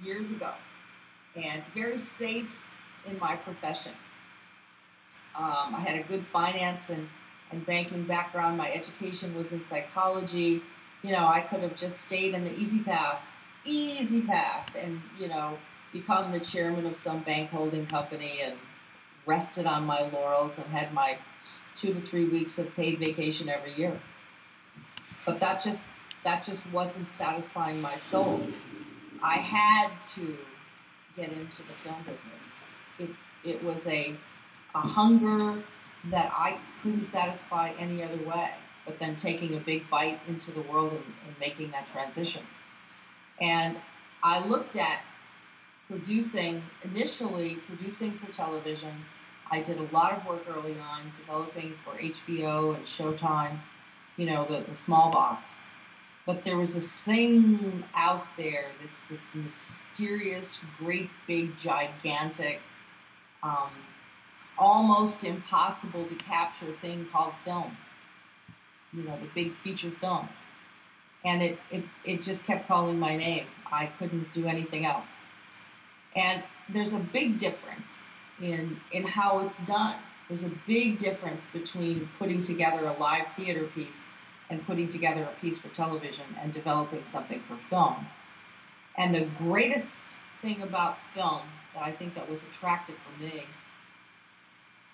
years ago, and very safe in my profession. I had a good finance and banking background. My education was in psychology. I could have just stayed in the easy path, and, become the chairman of some bank holding company and rested on my laurels and had my 2 to 3 weeks of paid vacation every year. But that just wasn't satisfying my soul. I had to get into the film business. It was a hunger that I couldn't satisfy any other way, but then taking a big bite into the world and making that transition. And I looked at initially producing for television. I did a lot of work early on, developing for HBO and Showtime, the small box. But there was this thing out there, this mysterious, great, big, gigantic, almost impossible to capture thing called film. The big feature film. And it just kept calling my name. I couldn't do anything else. And there's a big difference in how it's done. There's a big difference between putting together a live theater piece and putting together a piece for television and developing something for film. And the greatest thing about film that I think that was attractive for me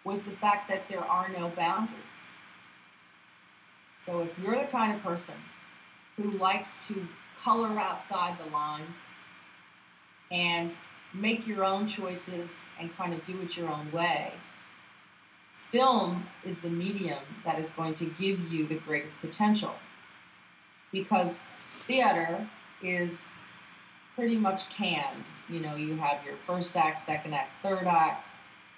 was the fact that there are no boundaries. So if you're the kind of person who likes to color outside the lines and make your own choices and kind of do it your own way, film is the medium that is going to give you the greatest potential, because theater is pretty much canned. You have your first act, second act, third act.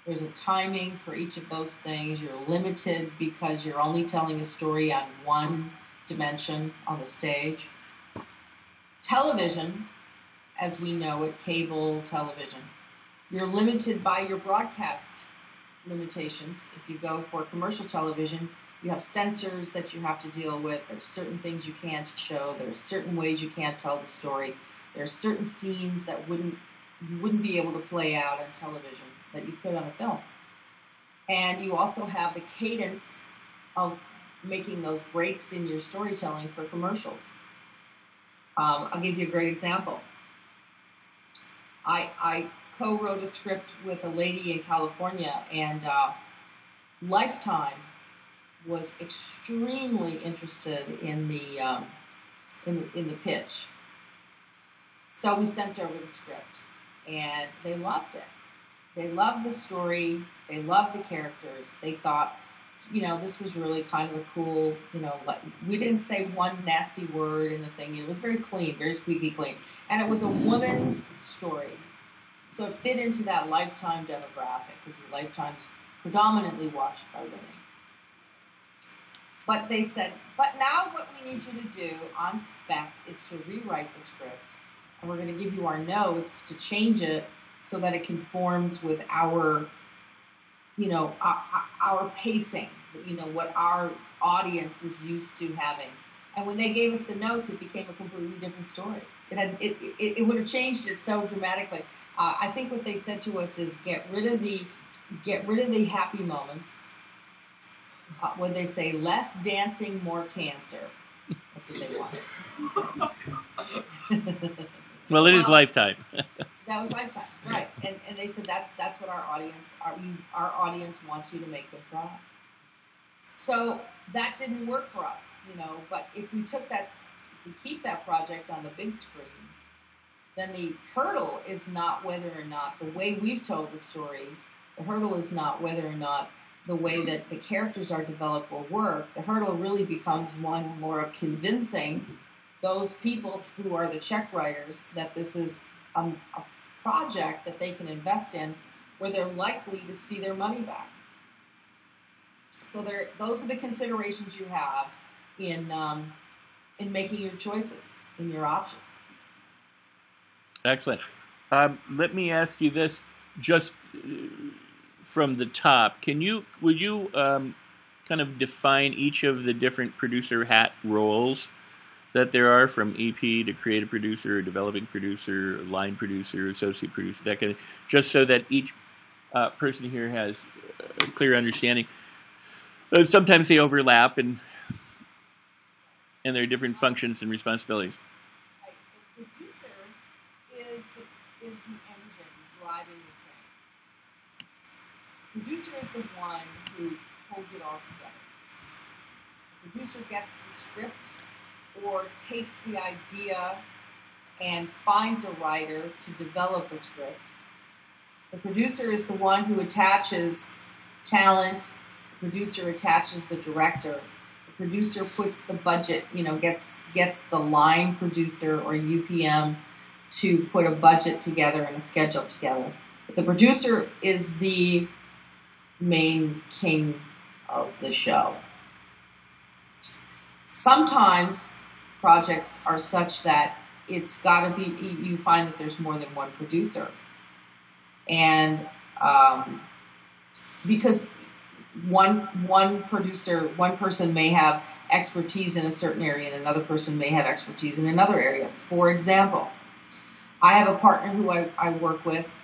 There's a timing for each of those things. You're limited because you're only telling a story on one dimension on the stage. Television, as we know it, cable television, you're limited by your broadcast limitations. If you go for commercial television, you have censors that you have to deal with. There's certain things you can't show. There's certain ways you can't tell the story. There's certain scenes that you wouldn't be able to play out on television that you could on a film. And you also have the cadence of making those breaks in your storytelling for commercials. I'll give you a great example. I co-wrote a script with a lady in California, and Lifetime was extremely interested in the pitch. So we sent over the script, and they loved it. They loved the story. They loved the characters. They thought, this was really kind of a cool, we didn't say one nasty word in the thing. It was very clean, very squeaky clean. And it was a woman's story. So it fit into that Lifetime demographic, because Lifetime's predominantly watched by women. But they said, but now what we need you to do on spec is to rewrite the script. And we're going to give you our notes to change it so that it conforms with our pacing, what our audience is used to having. And when they gave us the notes, it became a completely different story. It would have changed it so dramatically. I think what they said to us is get rid of the happy moments. When they say less dancing, more cancer, that's what they wanted. Well, it is Lifetime. That was Lifetime, right? And they said that's what our audience wants you to make them cry. So that didn't work for us, But if we keep that project on the big screen, then the hurdle is not whether or not the way we've told the story. The hurdle is not whether or not the way that the characters are developed will work. The hurdle really becomes one more of convincing those people who are the check writers that this is a project that they can invest in, where they're likely to see their money back. So those are the considerations you have in making your choices, in your options. Excellent. Let me ask you this, just from the top. Would you kind of define each of the different producer hat roles that there are, from EP to creative producer, developing producer, line producer, associate producer, that kind of, just so that each person here has a clear understanding. Sometimes they overlap, and there are different functions and responsibilities. Right. The producer is the engine driving the train. The producer is the one who holds it all together. The producer gets the script or takes the idea and finds a writer to develop a script. The producer is the one who attaches talent. The producer attaches the director. The producer puts the budget, gets the line producer or UPM to put a budget together and a schedule together. But the producer is the main king of the show. Sometimes projects are such that it's got to be, you find that there's more than one producer. And because one person may have expertise in a certain area and another person may have expertise in another area. For example, I have a partner who I work with.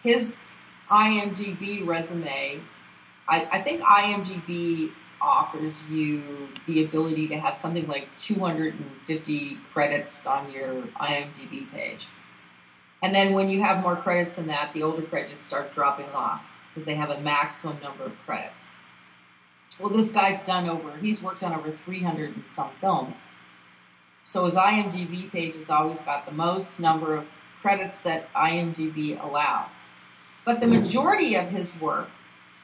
His IMDB resume, I think IMDB offers you the ability to have something like 250 credits on your IMDB page. And then when you have more credits than that, the older credits start dropping off because they have a maximum number of credits. Well, this guy's he's worked on over 300 and some films. So his IMDb page has always got the most number of credits that IMDb allows. But the majority of his work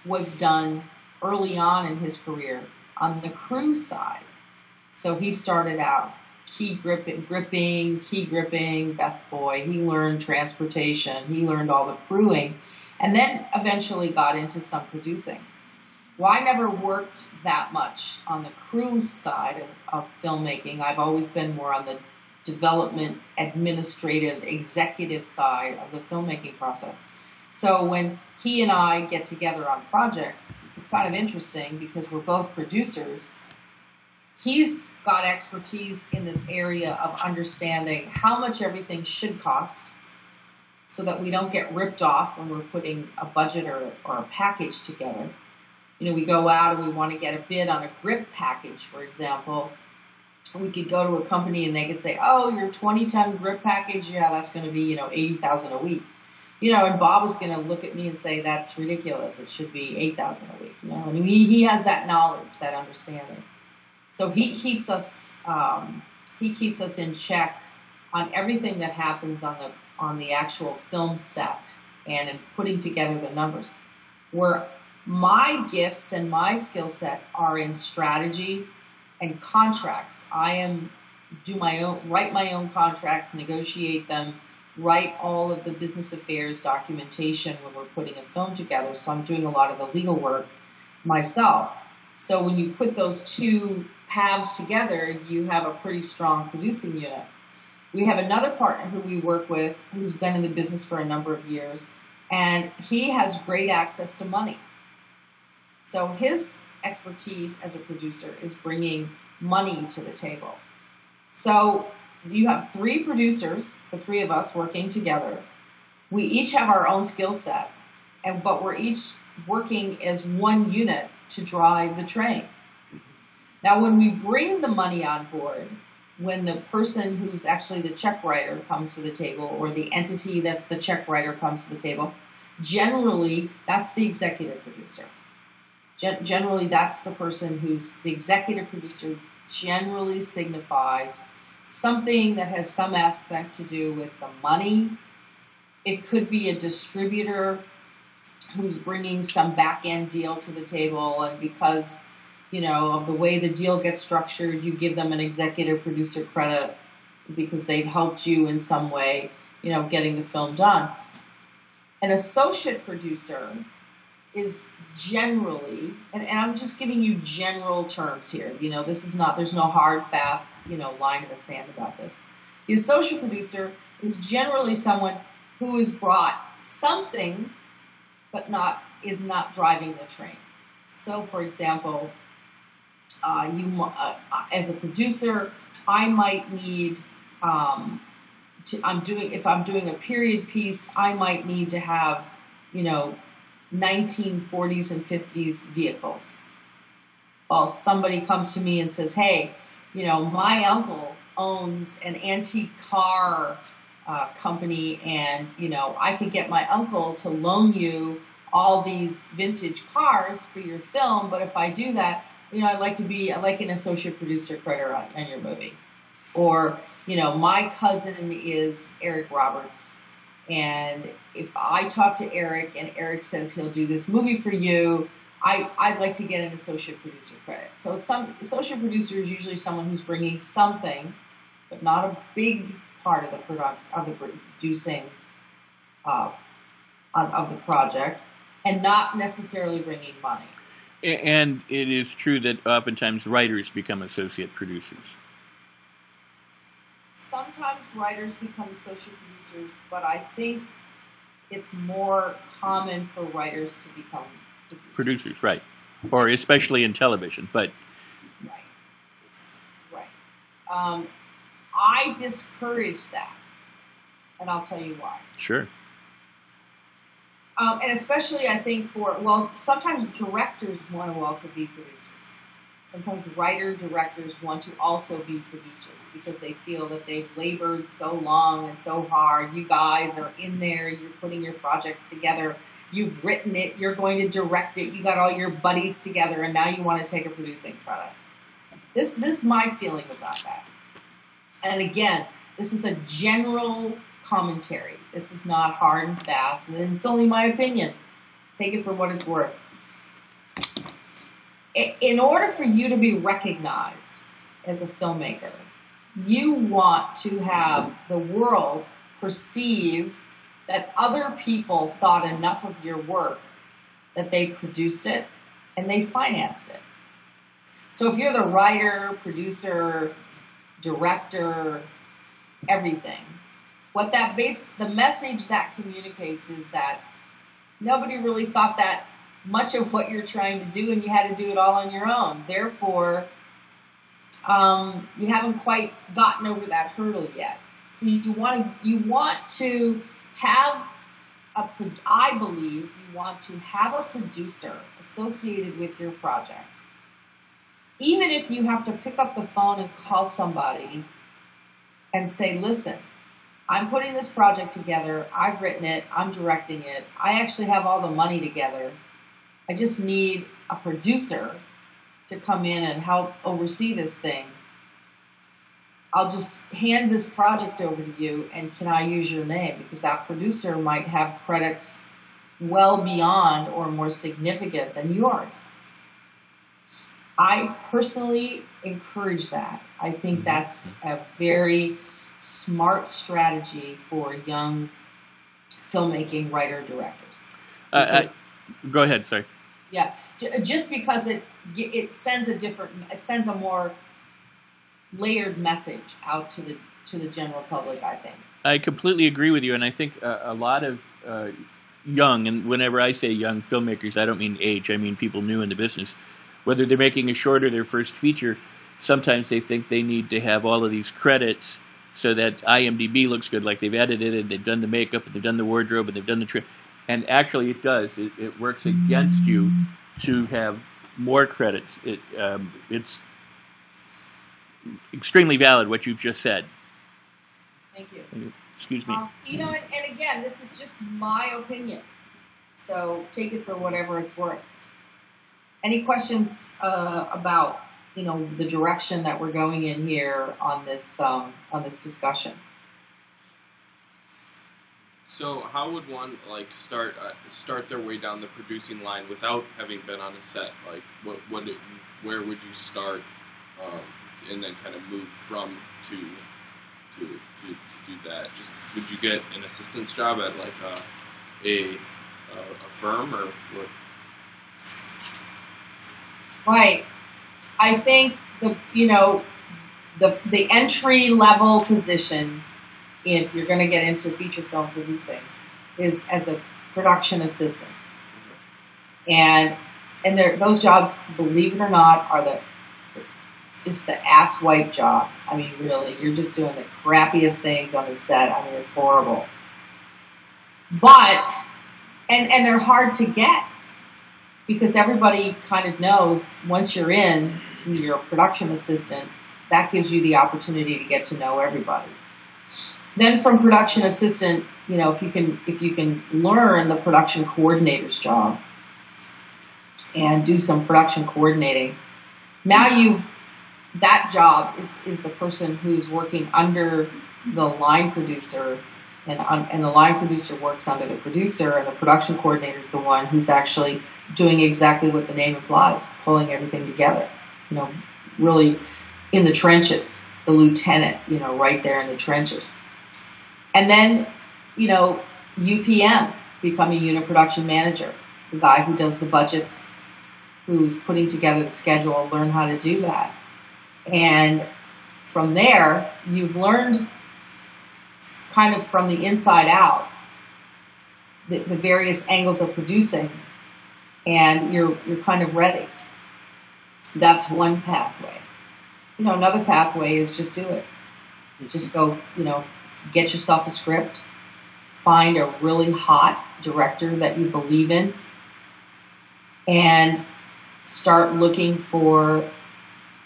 was done early on in his career on the crew side. So he started out key gripping, best boy. He learned transportation. He learned all the crewing, and then eventually got into some producing. Well, I never worked that much on the crew side of filmmaking. I've always been more on the development, administrative, executive side of the filmmaking process. So when he and I get together on projects, it's kind of interesting because we're both producers. He's got expertise in this area of understanding how much everything should cost so that we don't get ripped off when we're putting a budget or a package together. We go out and we want to get a bid on a grip package, for example. We could go to a company and they could say, oh, your 20-ton grip package, yeah, that's going to be, $80,000 a week. And Bob is going to look at me and say, that's ridiculous. It should be $8,000 a week. And he has that knowledge, that understanding. So he keeps us in check on everything that happens on the actual film set and in putting together the numbers. Where my gifts and my skill set are in strategy and contracts. write my own contracts, negotiate them, write all of the business affairs documentation when we're putting a film together. So I'm doing a lot of the legal work myself. So when you put those two halves together, you have a pretty strong producing unit. We have another partner who we work with who's been in the business for a number of years, and he has great access to money. So his expertise as a producer is bringing money to the table. So you have three producers, the three of us working together. We each have our own skill set, but we're each working as one unit to drive the train. Now, when we bring the money on board, when the person who's actually the check writer comes to the table, or the entity that's the check writer comes to the table, generally that's the executive producer. Generally, that's the person who's the executive producer. Generally signifies something that has some aspect to do with the money. It could be a distributor who's bringing some back-end deal to the table, and because of the way the deal gets structured, you give them an executive producer credit because they've helped you in some way, getting the film done. An associate producer is generally, and I'm just giving you general terms here, there's no hard, fast, line in the sand about this. The associate producer is generally someone who has brought something, but is not driving the train. So, for example, As a producer, I might need if I'm doing a period piece, I might need to have 1940s and 50s vehicles. Well, somebody comes to me and says, "Hey, my uncle owns an antique car company, and I could get my uncle to loan you all these vintage cars for your film. But if I do that, I'd like an associate producer credit on your movie." Or, my cousin is Eric Roberts, and if I talk to Eric and Eric says he'll do this movie for you, I'd like to get an associate producer credit. So some associate producer is usually someone who's bringing something, but not a big part of the producing of the project, and not necessarily bringing money. And it is true that oftentimes writers become associate producers. Sometimes writers become associate producers, but I think it's more common for writers to become producers. Right. Or especially in television, but... Right. I discourage that, and I'll tell you why. Sure. And especially, I think, sometimes directors want to also be producers. Sometimes directors want to also be producers because they feel that they've labored so long and so hard. You guys are in there, you're putting your projects together, you've written it, you're going to direct it, you got all your buddies together, and now you want to take a producing credit. This is my feeling about that. And again, this is a general commentary. This is not hard and fast, and it's only my opinion. Take it for what it's worth. In order for you to be recognized as a filmmaker, you want to have the world perceive that other people thought enough of your work that they produced it and they financed it. So if you're the writer, producer, director, everything, the message that communicates is that nobody really thought that much of what you're trying to do, and you had to do it all on your own. Therefore, you haven't quite gotten over that hurdle yet. So you want to have I believe you want to have a producer associated with your project. Even if you have to pick up the phone and call somebody and say, "Listen, I'm putting this project together. I've written it. I'm directing it. I actually have all the money together. I just need a producer to come in and help oversee this thing. I'll just hand this project over to you, and can I use your name?" Because that producer might have credits well beyond or more significant than yours. I personally encourage that. I think that's a very smart strategy for young filmmaking writer-directors. Go ahead, sorry. Yeah, just because it sends a more layered message out to the general public, I think. I completely agree with you, and I think a lot of young, and whenever I say young filmmakers, I don't mean age, I mean people new in the business, whether they're making a short or their first feature, sometimes they think they need to have all of these credits so that IMDB looks good, like they've edited it, they've done the makeup, and they've done the wardrobe, and they've done the trim. And actually it does. It works against you to have more credits. It's extremely valid what you've just said. Thank you. Excuse me. And again, this is just my opinion. So take it for whatever it's worth. Any questions about the direction that we're going in here on this discussion? So how would one start their way down the producing line without having been on a set? Like where would you start, and then kind of move from to do that? Just would you get an assistant's job at a firm or what? Right. I think the entry level position, if you're going to get into feature film producing, is as a production assistant. And those jobs, believe it or not, are the just the asswipe jobs. I mean, really, you're just doing the crappiest things on the set. I mean, it's horrible. But, and they're hard to get because everybody kind of knows once you're in, you're a production assistant, that gives you the opportunity to get to know everybody. Then from production assistant, you know, if you can learn the production coordinator's job and do some production coordinating, now that job is the person who's working under the line producer, and the line producer works under the producer, and the production coordinator is the one who's actually doing exactly what the name implies, pulling everything together. You know, really in the trenches, the lieutenant, you know, right there in the trenches. And then, you know, UPM, become a unit production manager, the guy who does the budgets, who's putting together the schedule, learn how to do that. And from there, you've learned kind of from the inside out the various angles of producing, and you're kind of ready. That's one pathway. You know, another pathway is just do it. You just go, you know, get yourself a script, find a really hot director that you believe in, and start looking for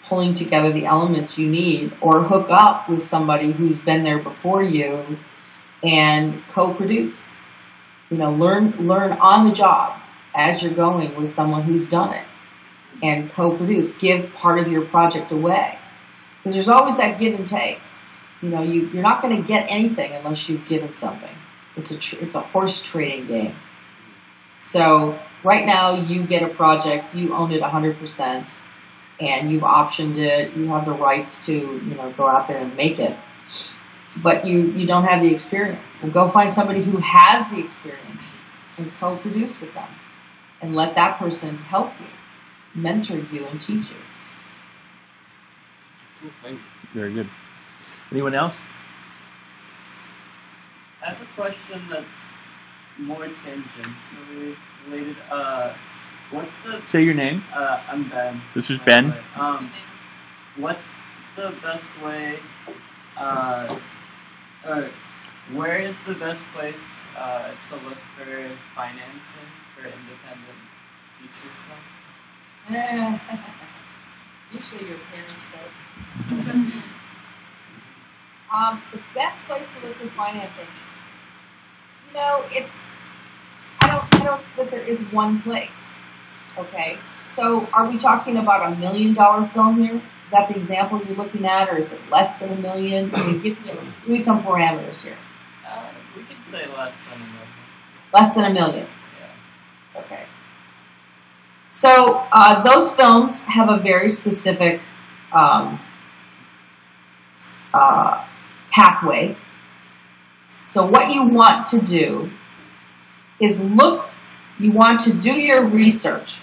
pulling together the elements you need, or hook up with somebody who's been there before you and co-produce. You know, learn on the job as you're going with someone who's done it, and co-produce. Give part of your project away, because there's always that give and take. You know, you're not going to get anything unless you've given something. It's a horse trading game. So right now you get a project, you own it 100%, and you've optioned it. You have the rights to, you know, go out there and make it, but you don't have the experience. Well, go find somebody who has the experience and co-produce with them, and let that person help you, mentor you, and teach you. Cool, thank you. Very good. Anyone else? I have a question that's more tangentially related. What's the... Say your name. I'm Ben. This is Ben. What's the best way, or where is the best place to look for financing for independent feature film? Usually your parents vote. The best place to look for financing, you know, I don't think there is one place. Okay, so are we talking about $1 million film here? Is that the example you're looking at, or is it less than $1 million? I mean, give me some parameters here. We can say less than $1 million. Less than $1 million. Yeah. Okay. So those films have a very specific pathway. So what you want to do is you want to do your research,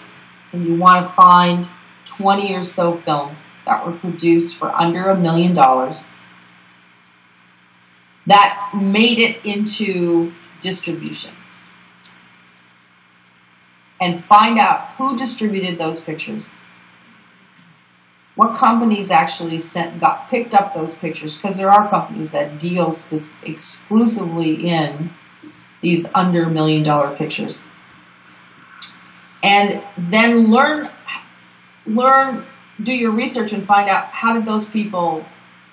and you want to find 20 or so films that were produced for under $1 million that made it into distribution. And find out who distributed those pictures. What companies actually got picked up those pictures, because there are companies that deal exclusively in these under $1 million pictures. And then do your research and find out, how did those people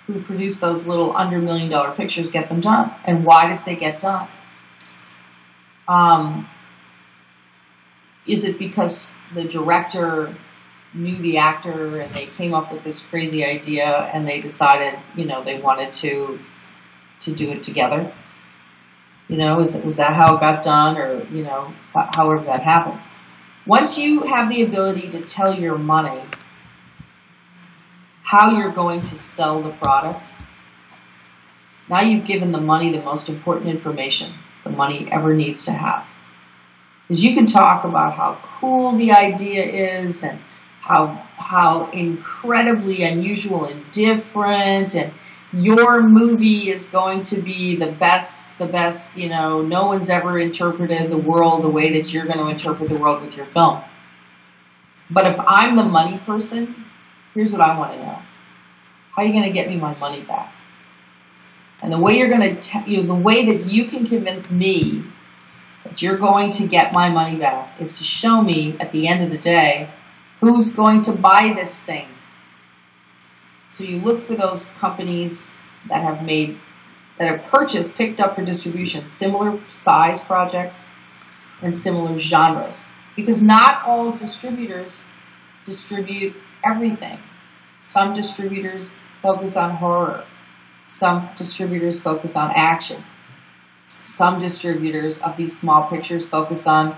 who produced those little under $1 million pictures get them done, and why did they get done? Is it because the director knew the actor and they came up with this crazy idea and they decided, you know, they wanted to do it together? You know, was that how it got done, or, you know, however that happens? Once you have the ability to tell your money how you're going to sell the product, now you've given the money the most important information the money ever needs to have. Because you can talk about how cool the idea is, and how incredibly unusual and different, and your movie is going to be the best, you know, no one's ever interpreted the world the way that you're going to interpret the world with your film. But if I'm the money person, here's what I want to know. How are you going to get me my money back? And the way you're going to, the way that you can convince me that you're going to get my money back is to show me at the end of the day who's going to buy this thing. So you look for those companies that have purchased, picked up for distribution, similar size projects and similar genres. Because not all distributors distribute everything. Some distributors focus on horror. Some distributors focus on action. Some distributors of these small pictures focus on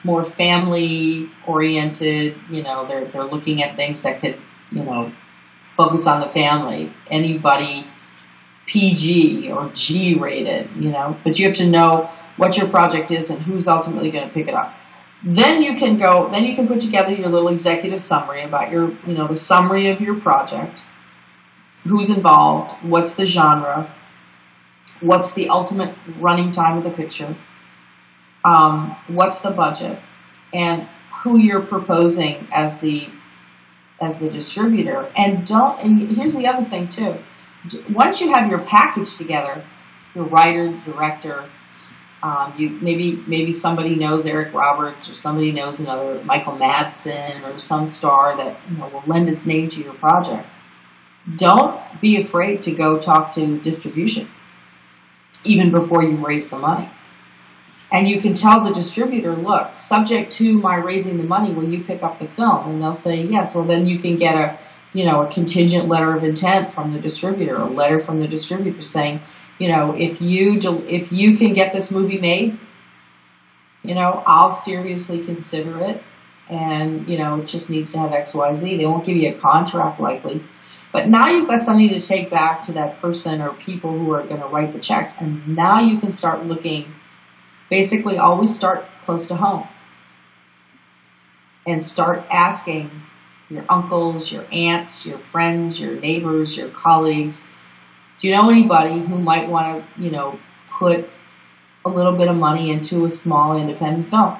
more family-oriented, they're looking at things that could, focus on the family. Anybody PG or G rated, but you have to know what your project is and who's ultimately going to pick it up. Then you can put together your little executive summary about the summary of your project, who's involved, what's the genre, what's the ultimate running time of the picture, what's the budget, and who you're proposing as the distributor. And here's the other thing too. Once you have your package together, your writer, director, maybe somebody knows Eric Roberts or somebody knows another Michael Madsen or some star that will lend his name to your project. Don't be afraid to go talk to distribution, even before you've raised the money. And you can tell the distributor, look, subject to my raising the money, will you pick up the film? And they'll say yes. Well, then you can get a contingent letter of intent from the distributor, a letter from the distributor saying, if you can get this movie made, I'll seriously consider it. And, it just needs to have X, Y, Z. They won't give you a contract likely. But now you've got something to take back to that person or people who are going to write the checks. And now you can start looking, basically always start close to home. And start asking your uncles, your aunts, your friends, your neighbors, your colleagues, do you know anybody who might want to, put a little bit of money into a small independent film?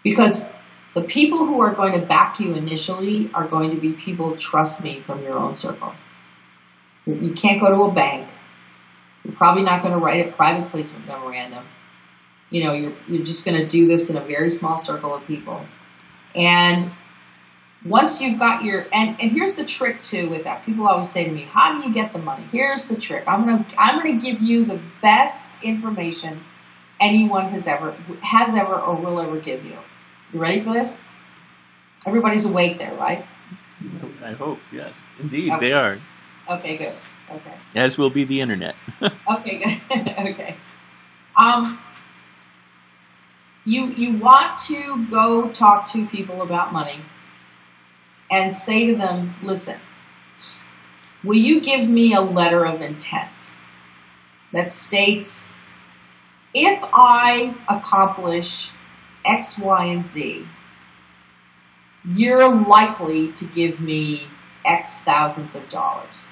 Because the people who are going to back you initially are going to be people, trust me, from your own circle. You can't go to a bank. You're probably not going to write a private placement memorandum. You're just going to do this in a very small circle of people. And once you've got and here's the trick too with that. People always say to me, how do you get the money? Here's the trick. I'm gonna give you the best information anyone has ever or will ever give you. You ready for this? Everybody's awake there, right? I hope, yes. Indeed, okay. They are. Okay, good. Okay. As will be the internet. Okay, good. Okay. You want to go talk to people about money and say to them, listen, will you give me a letter of intent that states, if I accomplish X, Y, and Z, you're likely to give me X thousands of dollars.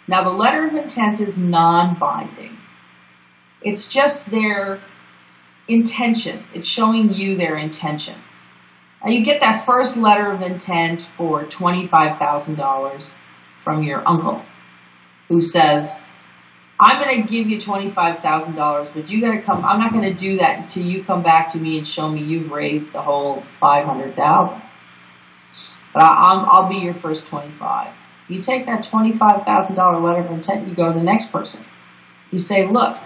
Now, the letter of intent is non-binding. It's just their intention. It's showing you their intention. Now, you get that first letter of intent for $25,000 from your uncle who says, I'm going to give you $25,000, but you got to come. I'm not going to do that until you come back to me and show me you've raised the whole $500,000. But I'll be your first 25. You take that $25,000 letter of intent, you go to the next person. You say, look,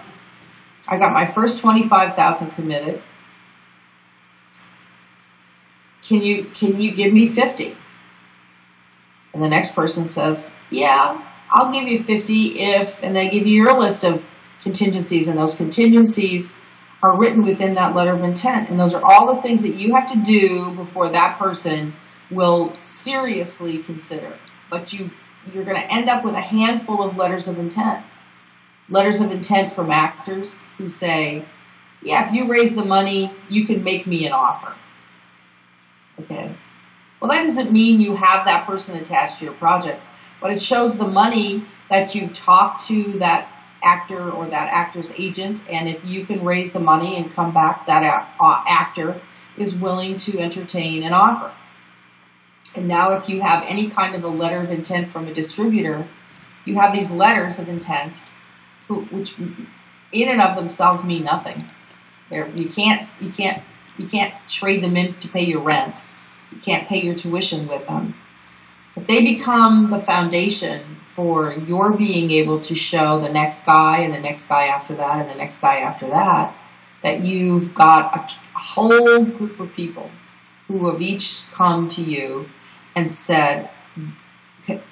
I got my first $25,000 committed. Can you give me 50? And the next person says, yeah, I'll give you 50 if, and they give you your list of contingencies, and those contingencies are written within that letter of intent. And those are all the things that you have to do before that person will seriously consider. But you're going to end up with a handful of letters of intent. Letters of intent from actors who say, yeah, if you raise the money, you can make me an offer. Okay. Well, that doesn't mean you have that person attached to your project, but it shows the money that you've talked to that actor or that actor's agent, and if you can raise the money and come back, that actor is willing to entertain an offer. And now if you have any kind of a letter of intent from a distributor, you have these letters of intent, which in and of themselves mean nothing. You can't trade them in to pay your rent. You can't pay your tuition with them. But they become the foundation for your being able to show the next guy and the next guy after that and the next guy after that, that you've got a whole group of people who have each come to you and said,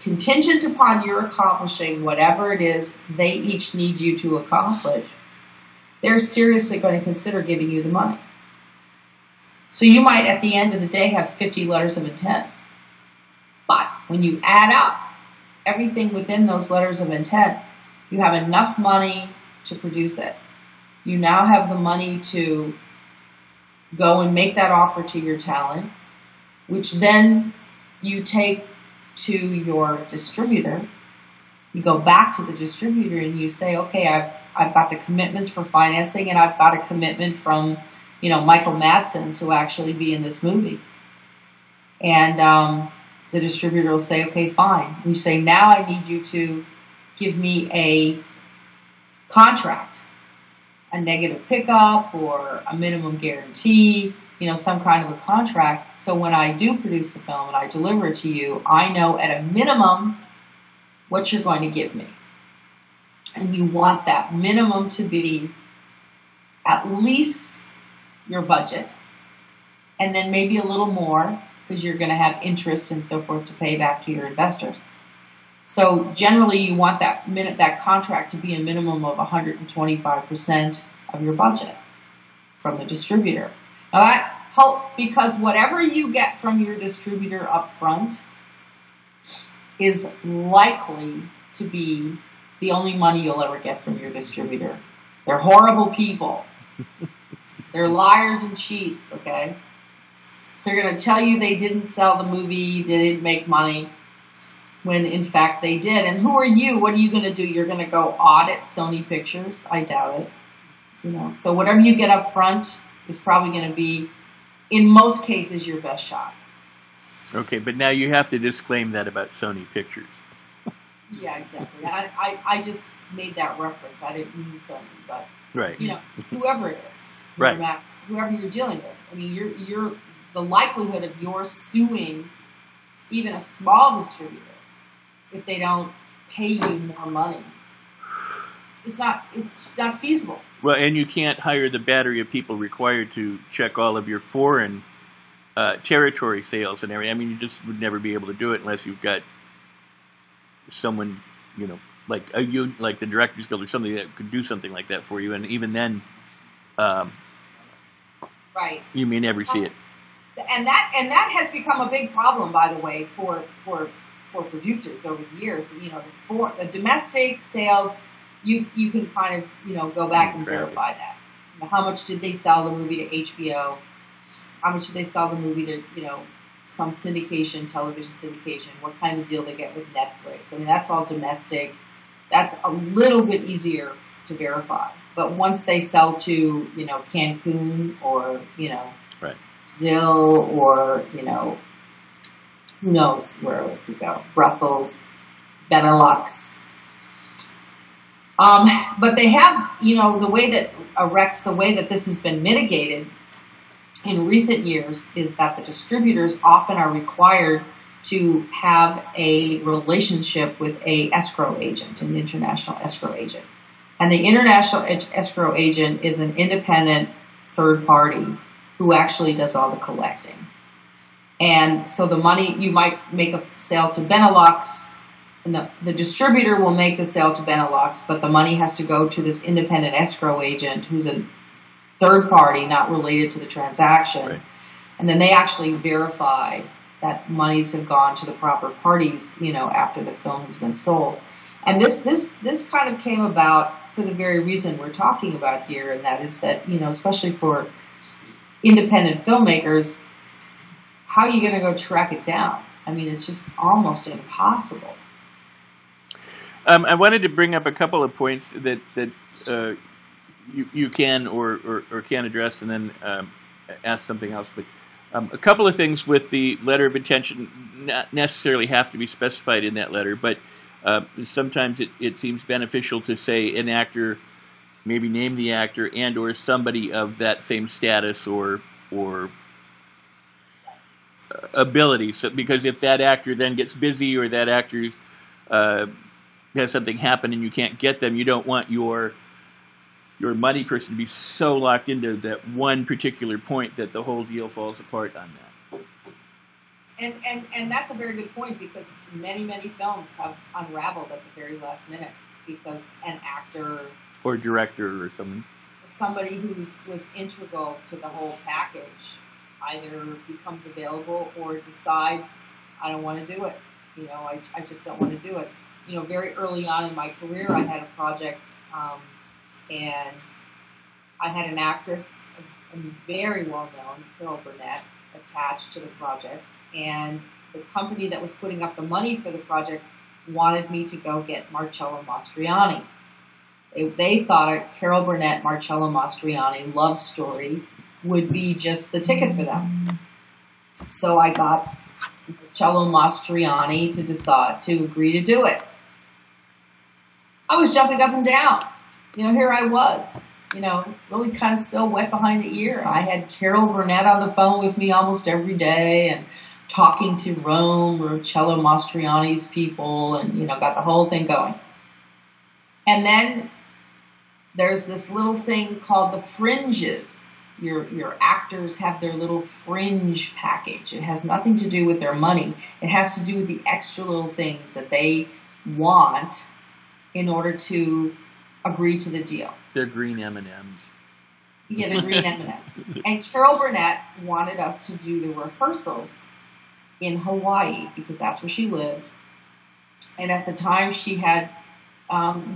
contingent upon your accomplishing whatever it is they each need you to accomplish, they're seriously going to consider giving you the money. So you might, at the end of the day, have 50 letters of intent. But when you add up everything within those letters of intent, you have enough money to produce it. You now have the money to go and make that offer to your talent, which then you take to your distributor. You go back to the distributor and you say, okay, I've got the commitments for financing, and I've got a commitment from, Michael Madsen to actually be in this movie. And the distributor will say, okay, fine. And you say, now I need you to give me a contract, a negative pickup or a minimum guarantee, some kind of a contract. So when I do produce the film and I deliver it to you, I know at a minimum what you're going to give me. And you want that minimum to be at least your budget, and then maybe a little more, because you're going to have interest and so forth to pay back to your investors. So generally you want that contract to be a minimum of 125% of your budget from the distributor. Now that helps, because whatever you get from your distributor up front is likely to be the only money you'll ever get from your distributor. They're horrible people. They're liars and cheats, okay? They're going to tell you they didn't sell the movie, they didn't make money, when in fact they did. And who are you? What are you going to do? You're going to go audit Sony Pictures? I doubt it. So whatever you get up front is probably going to be, in most cases, your best shot. Okay, but now you have to disclaim that about Sony Pictures. Yeah, exactly. I just made that reference. I didn't mean Sony, but right. Whoever it is, right? Max, whoever you're dealing with. I mean, you're the likelihood of your suing even a small distributor if they don't pay you more money. It's not feasible. Well, and you can't hire the battery of people required to check all of your foreign territory sales and everything. I mean, you just would never be able to do it unless you've got someone, like the Directors Guild or somebody that could do something like that for you. And even then, right, you may never see it. And that has become a big problem, by the way, for producers over the years. The domestic sales, you can kind of go back and verify that. How much did they sell the movie to HBO? How much did they sell the movie to some syndication, television syndication? What kind of deal they get with Netflix? I mean, that's all domestic. That's a little bit easier to verify. But once they sell to Cancun or right. Brazil or who knows where it could go, Brussels, Benelux. But they have, the way that the way that this has been mitigated in recent years is that the distributors often are required to have a relationship with a escrow agent, an international escrow agent. And the international escrow agent is an independent third party who actually does all the collecting. And so the money, you might make a sale to Benelux, and the distributor will make the sale to Benelux, but the money has to go to this independent escrow agent who's a third party, not related to the transaction. Right. And then they actually verify that monies have gone to the proper parties, after the film has been sold. And this kind of came about for the very reason we're talking about here, and that is that, especially for independent filmmakers, how are you going to go track it down? I mean, it's just almost impossible. I wanted to bring up a couple of points that you can or can address, and then ask something else. But A couple of things with the letter of intention not necessarily have to be specified in that letter, but sometimes it seems beneficial to say an actor, maybe name the actor and or somebody of that same status or ability. So, because if that actor then gets busy or that actor has something happen and you can't get them, you don't want your money person to be so locked into that one particular point that the whole deal falls apart on that. And that's a very good point, because many films have unraveled at the very last minute because an actor or director or somebody who was integral to the whole package either becomes available or decides, I don't want to do it. I just don't want to do it. Very early on in my career, I had a project, and I had an actress, a very well-known, Carol Burnett, attached to the project, and the company that was putting up the money for the project wanted me to go get Marcello Mastriani. They thought a Carol Burnett, Marcello Mastriani love story would be just the ticket for them. So I got Marcello Mastriani to agree to do it. I was jumping up and down. Here I was, really kind of still wet behind the ear. I had Carol Burnett on the phone with me almost every day and talking to Marcello Mastriani's people and, got the whole thing going. And then there's this little thing called the fringes. Your actors have their little fringe package. It has nothing to do with their money. It has to do with the extra little things that they want in order to agree to the deal. They're green M&Ms. Yeah, the green M&Ms. And Carol Burnett wanted us to do the rehearsals in Hawaii because that's where she lived. And at the time, she had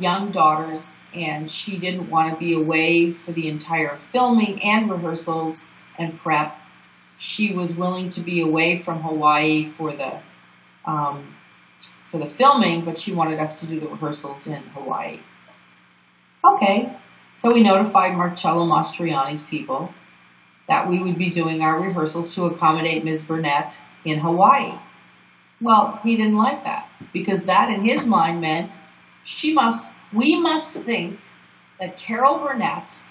young daughters, and she didn't want to be away for the entire filming and rehearsals and prep. She was willing to be away from Hawaii for the filming, but she wanted us to do the rehearsals in Hawaii. Okay, so we notified Marcello Mastriani's people that we would be doing our rehearsals to accommodate Ms. Burnett in Hawaii. Well, he didn't like that, because that in his mind meant we must think that Carol Burnett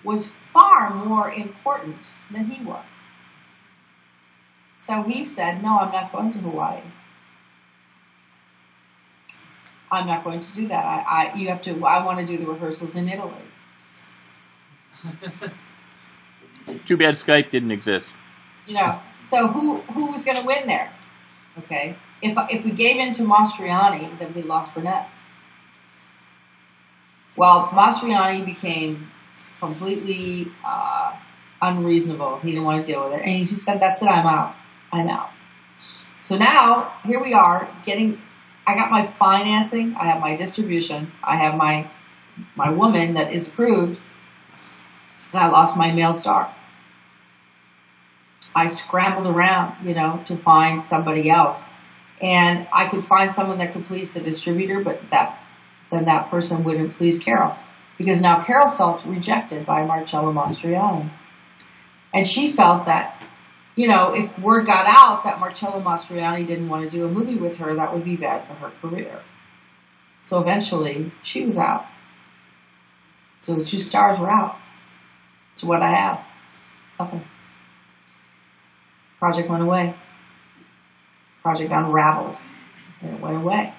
was far more important than he was. So he said, no, I'm not going to Hawaii. I'm not going to do that. I want to do the rehearsals in Italy. Too bad Skype didn't exist. So who was going to win there? Okay. If we gave in to Mastriani, then we lost Burnett. Well, Mastriani became completely unreasonable. He didn't want to deal with it. And he just said, that's it, I'm out. So now, here we are, I got my financing, I have my distribution, I have my woman that is approved, and I lost my male star. I scrambled around, to find somebody else. And I could find someone that could please the distributor, but then that person wouldn't please Carol. Because now Carol felt rejected by Marcello Mastriani. And she felt that, if word got out that Marcello Mastriani didn't want to do a movie with her, that would be bad for her career. So eventually, she was out. So the two stars were out. So what I have? Nothing. Project went away. Project unraveled. And it went away.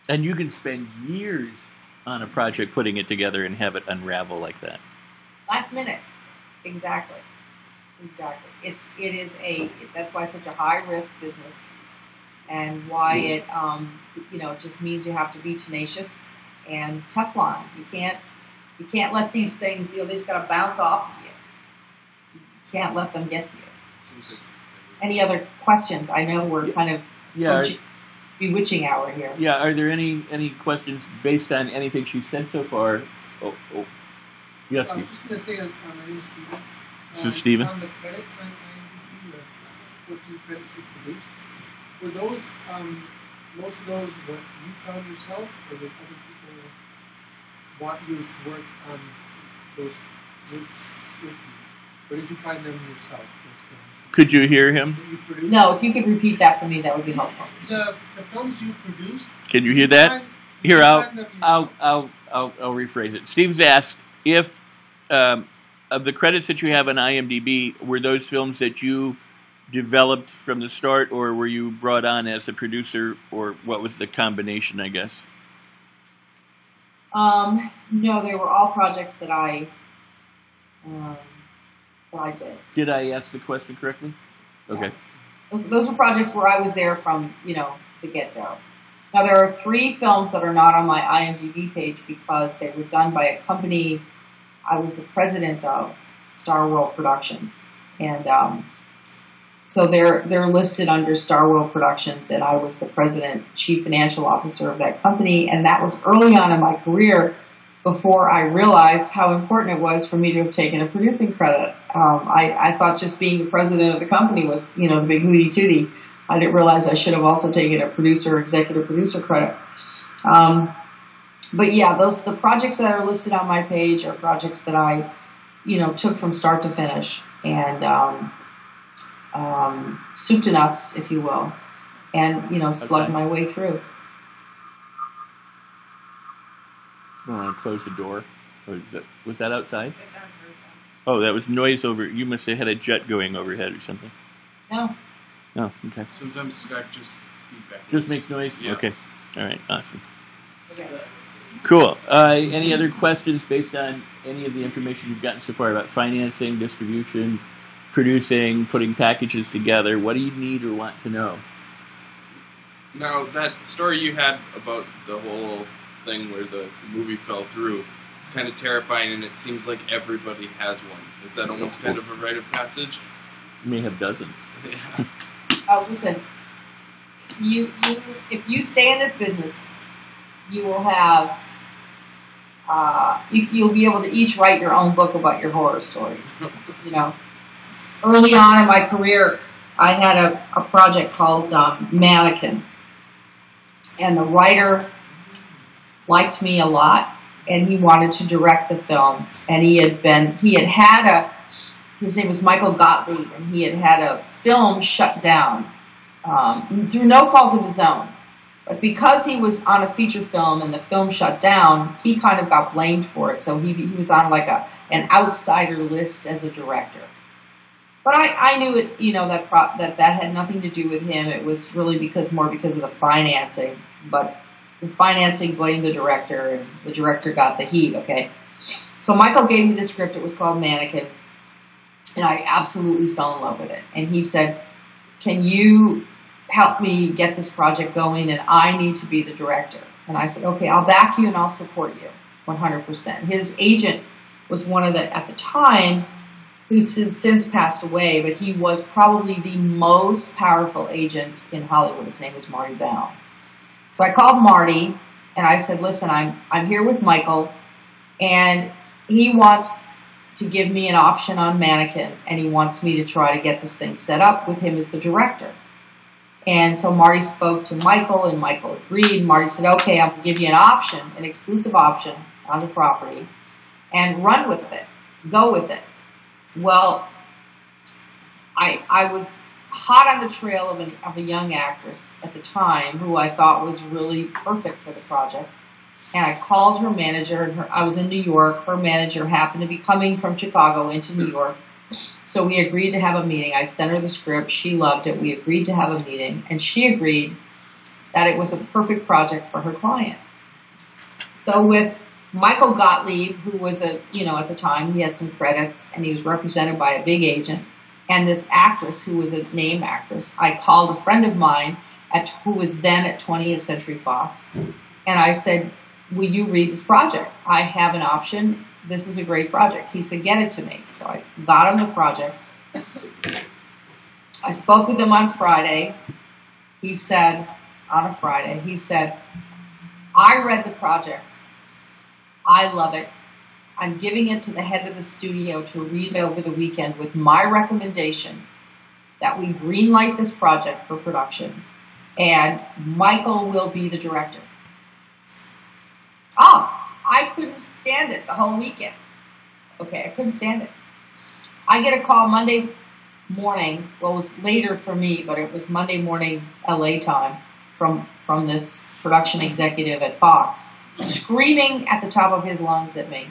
And you can spend years on a project putting it together and have it unravel like that. Last minute. Exactly. That's why it's such a high risk business, and why it just means you have to be tenacious and Teflon. You can't let these things, they just gotta bounce off of you. You can't let them get to you. Any other questions? I know we're kind of bewitching hour here. Yeah, are there any questions based on anything she said so far? Oh. Yes, I was just going to say, my name is Steven. This is Steven. On the credits on IMDb, the 14 credits you produced, were those, most of those what you found yourself, or did other people want you to work on those with you? Or did you find them yourself, those films? Could you hear him? that you produced? No, if you could repeat that for me, that would be helpful. The films you produced. Can you hear that? Here, I'll I'll rephrase it. Steve's asked if of the credits that you have on IMDb, were those films that you developed from the start, or were you brought on as a producer, or what was the combination, I guess? No, they were all projects that I did. Did I ask the question correctly? Okay. Those are projects where I was there from, the get-go. Now, there are 3 films that are not on my IMDb page because they were done by a company I was the president of, Star World Productions. And so they're listed under Star World Productions, and I was the president, chief financial officer of that company. And that was early on in my career before I realized how important it was for me to have taken a producing credit. I thought just being the president of the company was, the big hootie tootie. I didn't realize I should have also taken a executive producer credit. But yeah, the projects that are listed on my page are projects that I, took from start to finish, and soup to nuts, if you will, and slugged my way through. I want to close the door. Was that outside? Oh, that was noise over. You must have had a jet going overhead or something. No. Oh, okay. Sometimes Skype just feedback. Just makes noise? Yeah. Okay. All right, awesome. Okay. Cool. Any other questions based on any of the information you've gotten so far about financing, distribution, producing, putting packages together? What do you need or want to know? Now, that story you had about the whole thing where the movie fell through, it's kind of terrifying, and it seems like everybody has one. Is that almost kind of a rite of passage? You may have dozens. Yeah. Oh, listen. If you stay in this business, you will have. You'll be able to each write your own book about your horror stories. Early on in my career, I had a project called Mannequin, and the writer liked me a lot, and he wanted to direct the film. And his name was Michael Gottlieb, and he had a film shut down through no fault of his own. But because he was on a feature film and the film shut down, he kind of got blamed for it. So he was on like an outsider list as a director. But I knew it, that had nothing to do with him. It was really more because of the financing. But the financing blamed the director, and the director got the heat. Okay, so Michael gave me the script. It was called Mannequin, and I absolutely fell in love with it. And he said, "Can you help me get this project going, and I need to be the director." And I said, "Okay, I'll back you and I'll support you 100%. His agent was one of at the time, who's since passed away, but he was probably the most powerful agent in Hollywood. His name was Marty Bell. So I called Marty, and I said, "Listen, I'm here with Michael, and he wants to give me an option on Mannequin, and he wants me to try to get this thing set up with him as the director." And so Marty spoke to Michael, and Michael agreed. Marty said, "Okay, I'll give you an exclusive option on the property, and run with it, go with it." Well, I was hot on the trail of a young actress at the time who I thought was really perfect for the project. And I called her manager, and I was in New York. Her manager happened to be coming from Chicago into New York. So we agreed to have a meeting. I sent her the script. She loved it. We agreed to have a meeting. And she agreed that it was a perfect project for her client. So with Michael Gottlieb, who was at the time, he had some credits, and he was represented by a big agent, and this actress who was a name actress, I called a friend of mine who was then at 20th Century Fox, and I said, "Will you read this project? I have an option. This is a great project." He said, "Get it to me." So I got him the project. I spoke with him on Friday. He said, "I read the project. I love it. I'm giving it to the head of the studio to read over the weekend with my recommendation that we greenlight this project for production, and Michael will be the director." I couldn't stand it the whole weekend. Okay, I couldn't stand it. I get a call Monday morning. Well, it was later for me, but it was Monday morning LA time from this production executive at Fox, screaming at the top of his lungs at me.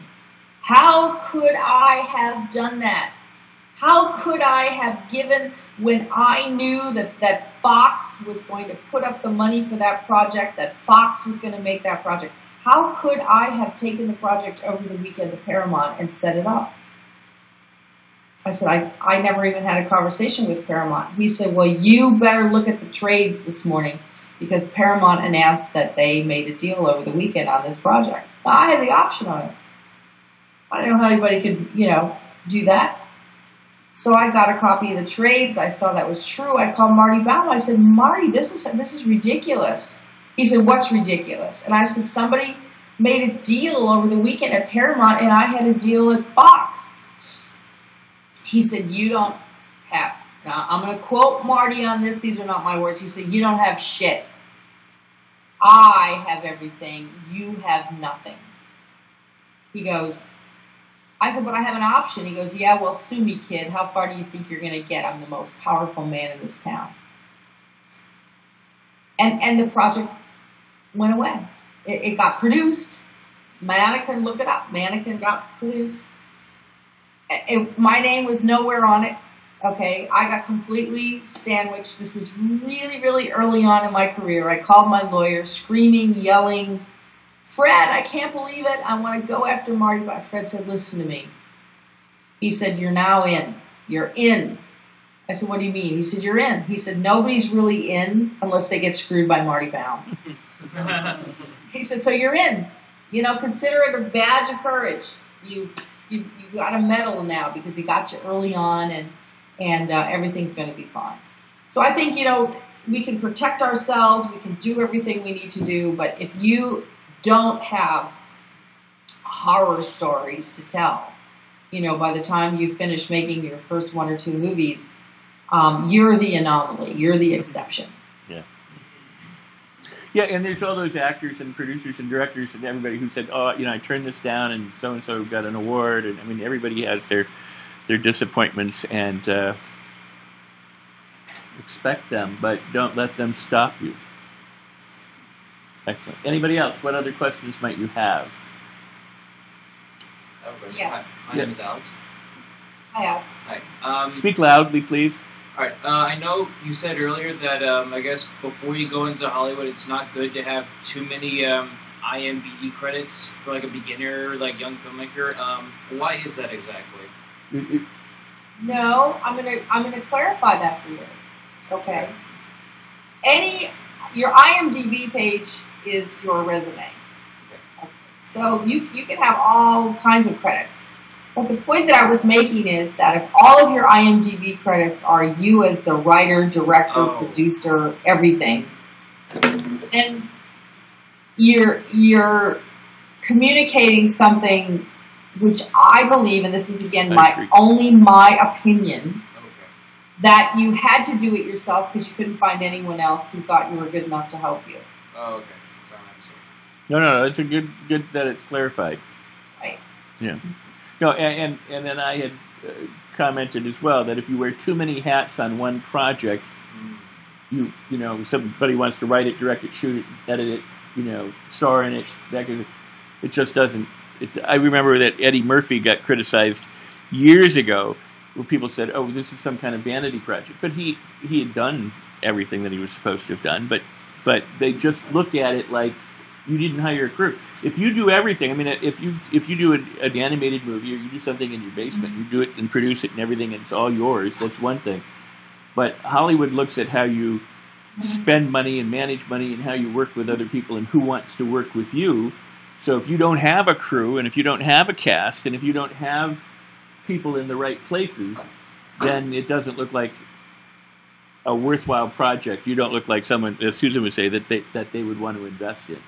How could I have done that? How could I have given, when I knew that Fox was going to put up the money for that project, that Fox was going to make that project, how could I have taken the project over the weekend to Paramount and set it up? I said, I never even had a conversation with Paramount. He said, well, you better look at the trades this morning because Paramount announced that they made a deal over the weekend on this project. Now, I had the option on it. I don't know how anybody could, do that. So I got a copy of the trades. I saw that was true. I called Marty Baum. I said, Marty, this is ridiculous. He said, what's ridiculous? And I said, somebody made a deal over the weekend at Paramount, and I had a deal at Fox. He said, you don't have, now I'm going to quote Marty on this. These are not my words. He said, you don't have shit. I have everything. You have nothing. He goes, I said, but I have an option. He goes, yeah, well, sue me, kid. How far do you think you're going to get? I'm the most powerful man in this town. And the project went away. It got produced. Mannequin, look it up. Mannequin got produced. My name was nowhere on it. Okay, I got completely sandwiched. This was really, really early on in my career. I called my lawyer, screaming, yelling, Fred, I can't believe it. I want to go after Marty. But Fred said, listen to me. He said, you're now in. You're in. I said, what do you mean? He said, you're in. He said, nobody's really in unless they get screwed by Marty Baum. He said, so you're in. Consider it a badge of courage. You've got a medal now because he got you early on and everything's going to be fine. So I think, we can protect ourselves. We can do everything we need to do. But if you don't have horror stories to tell, by the time you finish making your first one or two movies, you're the anomaly. You're the exception. Yeah. Yeah, and there's all those actors and producers and directors and everybody who said, oh, I turned this down and so-and-so got an award. And, everybody has their disappointments and expect them, but don't let them stop you. Excellent. Anybody else? What other questions might you have? Yes. Hi, my name is Alex. Hi, Alex. Hi. Speak loudly, please. All right. I know you said earlier that I guess before you go into Hollywood, it's not good to have too many IMDb credits for like a beginner, like young filmmaker. Why is that exactly? No, I'm gonna clarify that for you. Okay. Your IMDb page is your resume. Okay. So you can have all kinds of credits. But the point that I was making is that if all of your IMDb credits are you as the writer, director, producer, everything, then you're communicating something which I believe, and this is again only my opinion, that you had to do it yourself because you couldn't find anyone else who thought you were good enough to help you. Oh, okay. No. It's a good that it's clarified. Right. Yeah. No, and then I had commented as well that if you wear too many hats on one project, somebody wants to write it, direct it, shoot it, edit it, star in it, it just doesn't. I remember that Eddie Murphy got criticized years ago where people said, "Oh, this is some kind of vanity project," but he had done everything that he was supposed to have done, but they just looked at it like you didn't hire a crew. If you do everything, if you do an animated movie or you do something in your basement, you do it and produce it and everything, and it's all yours. That's one thing. But Hollywood looks at how you spend money and manage money and how you work with other people and who wants to work with you. So if you don't have a crew and if you don't have a cast and if you don't have people in the right places, then it doesn't look like a worthwhile project. You don't look like someone, as Susan would say, that they would want to invest in.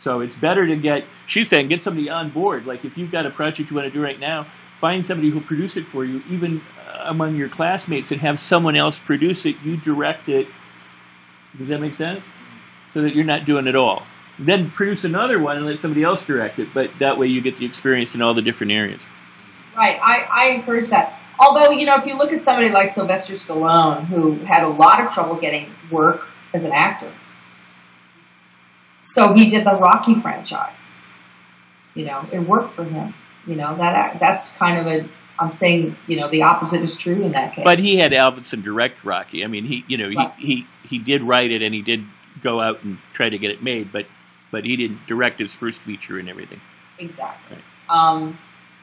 So it's better to she's saying, get somebody on board. Like if you've got a project you want to do right now, find somebody who'll produce it for you, even among your classmates, and have someone else produce it. You direct it. Does that make sense? So that you're not doing it all. Then produce another one and let somebody else direct it. But that way you get the experience in all the different areas. Right. I encourage that. Although, you know, if you look at somebody like Sylvester Stallone, who had a lot of trouble getting work as an actor, so he did the Rocky franchise. You know, it worked for him. You know, that's kind of a. I'm saying, you know, the opposite is true in that case. But he had Alvinson direct Rocky. I mean, Right. he did write it and he did go out and try to get it made, but he didn't direct his first feature and everything. Exactly. Right.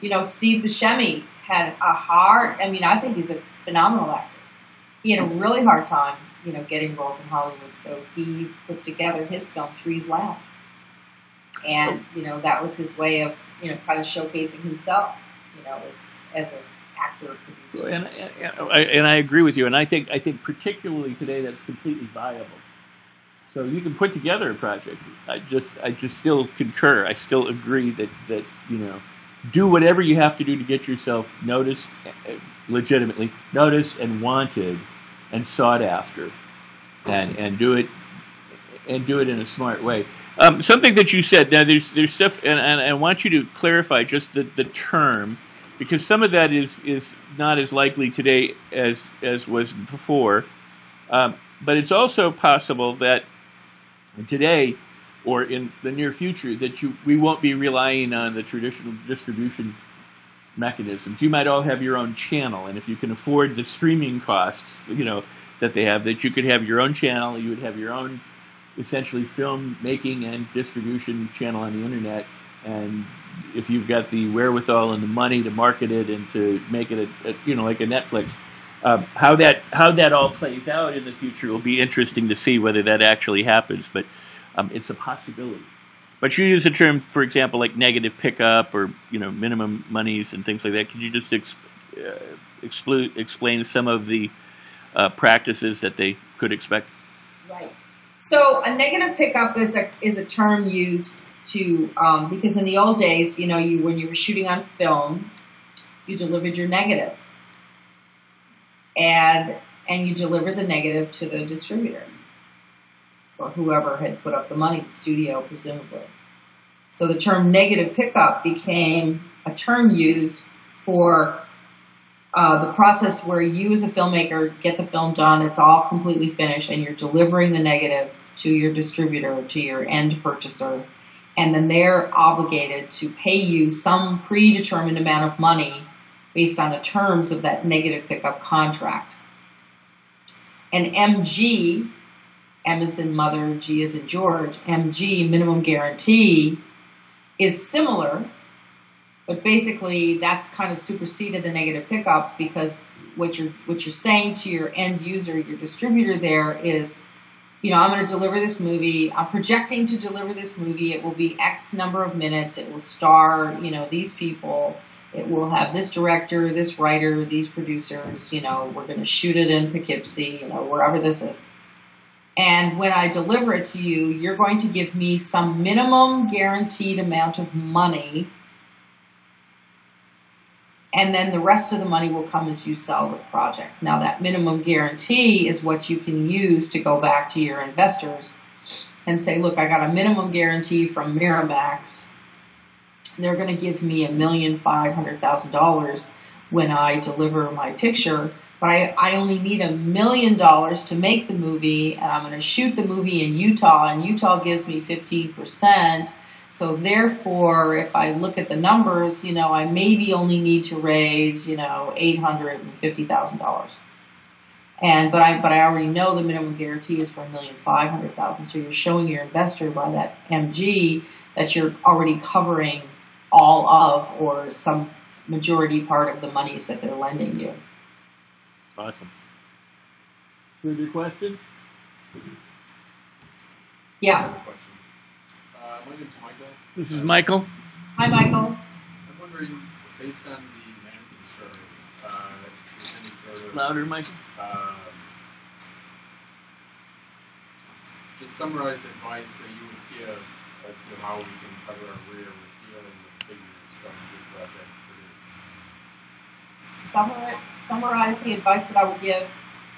You know, Steve Buscemi had a hard. I mean, I think he's a phenomenal actor. He had a really hard time, you know, getting roles in Hollywood. So he put together his film Trees Lounge, and you know, that was his way of, you know, kind of showcasing himself, you know, as an actor producer. And I agree with you. And I think particularly today that's completely viable. So you can put together a project. I just still concur. I still agree that you know, do whatever you have to do to get yourself noticed, legitimately noticed and wanted and sought after, and do it in a smart way. Something that you said, now there's stuff, and I want you to clarify just the term, because some of that is not as likely today as was before, but it's also possible that today or in the near future that we won't be relying on the traditional distribution mechanisms. You might all have your own channel, and if you can afford the streaming costs, you know, that they have, that you could have your own channel, you would have your own essentially film making and distribution channel on the internet, and if you've got the wherewithal and the money to market it and to make it a you know, like a Netflix, how that all plays out in the future will be interesting to see whether that actually happens, but it's a possibility. But you use a term, for example, like negative pickup or, you know, minimum monies and things like that. Could you just explain some of the practices that they could expect? Right. So a negative pickup is a term used to because in the old days, you know, when you were shooting on film, you delivered your negative, and you delivered the negative to the distributor or whoever had put up the money, the studio presumably. So the term negative pickup became a term used for the process where you as a filmmaker get the film done, it's all completely finished, and you're delivering the negative to your distributor, to your end purchaser, and then they're obligated to pay you some predetermined amount of money based on the terms of that negative pickup contract. And MG, M as in mother, G as in George, MG, minimum guarantee, is similar, but basically that's kind of superseded the negative pickups, because what you're saying to your end user, your distributor there is, you know, I'm going to deliver this movie. I'm projecting to deliver this movie. It will be X number of minutes. It will star, you know, these people. It will have this director, this writer, these producers. You know, we're going to shoot it in Poughkeepsie, you know, wherever this is. And when I deliver it to you, you're going to give me some minimum guaranteed amount of money, and then the rest of the money will come as you sell the project. Now, that minimum guarantee is what you can use to go back to your investors and say, look, I got a minimum guarantee from Miramax. They're going to give me $1,500,000 when I deliver my picture, but I only need $1 million to make the movie, and I'm going to shoot the movie in Utah, and Utah gives me 15%. So therefore, if I look at the numbers, you know, I maybe only need to raise, you know, $850,000. But I already know the minimum guarantee is for $1,500,000. So you're showing your investor by that MG that you're already covering all of or some majority part of the monies that they're lending you. Awesome. Further questions? Yeah. My name's Michael. This is Michael. Hi, Michael. I'm wondering, based on the mannequin story, if there's any sort of Louder, Michael. Just summarize advice that you would give as to how we can cover our rear with dealing with figures from your project produced. Summarize the advice that I would give.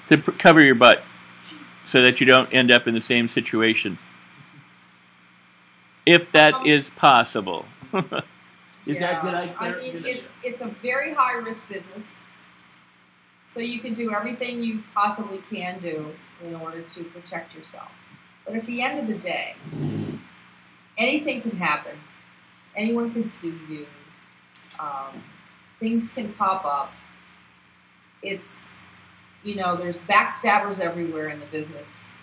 To cover your butt so that you don't end up in the same situation. If that is possible. Is that good? I mean, it's a very high risk business. So you can do everything you possibly can do in order to protect yourself. But at the end of the day, anything can happen. Anyone can sue you. Things can pop up. It's, there's backstabbers everywhere in the business.